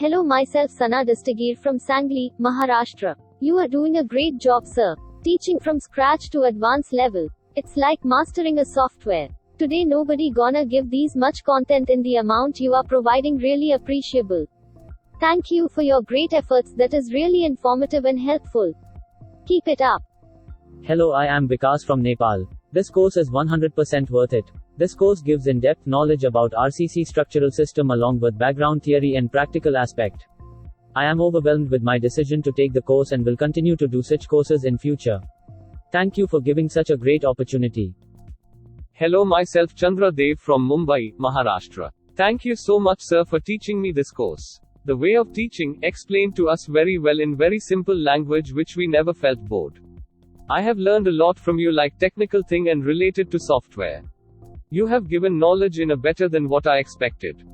Hello, myself Sana Dastagir from Sangli, Maharashtra. You are doing a great job, sir. Teaching from scratch to advanced level. It's like mastering a software. Today nobody gonna give these much content in the amount you are providing, really appreciable. Thank you for your great efforts, that is really informative and helpful. Keep it up. Hello, I am Vikas from Nepal. This course is 100% worth it. This course gives in-depth knowledge about RCC structural system along with background theory and practical aspect. I am overwhelmed with my decision to take the course and will continue to do such courses in future. Thank you for giving such a great opportunity. Hello, myself Chandra Dev from Mumbai, Maharashtra. Thank you so much, sir, for teaching me this course. The way of teaching explained to us very well in very simple language which we never felt bored. I have learned a lot from you, like technical thing and related to software. You have given knowledge in a better than what I expected.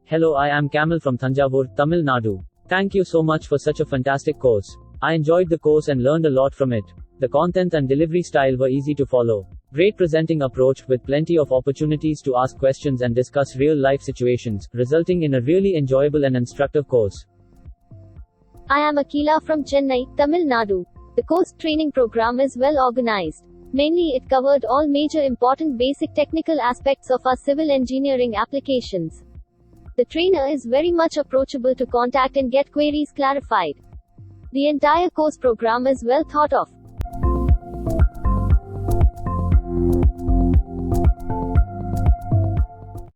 Hello, I am Kamal from Thanjavur, Tamil Nadu. Thank you so much for such a fantastic course. I enjoyed the course and learned a lot from it. The content and delivery style were easy to follow. Great presenting approach with plenty of opportunities to ask questions and discuss real life situations, resulting in a really enjoyable and instructive course. I am Akila from Chennai, Tamil Nadu. The course training program is well organized. Mainly it covered all major important basic technical aspects of our civil engineering applications. The trainer is very much approachable to contact and get queries clarified. The entire course program is well thought of.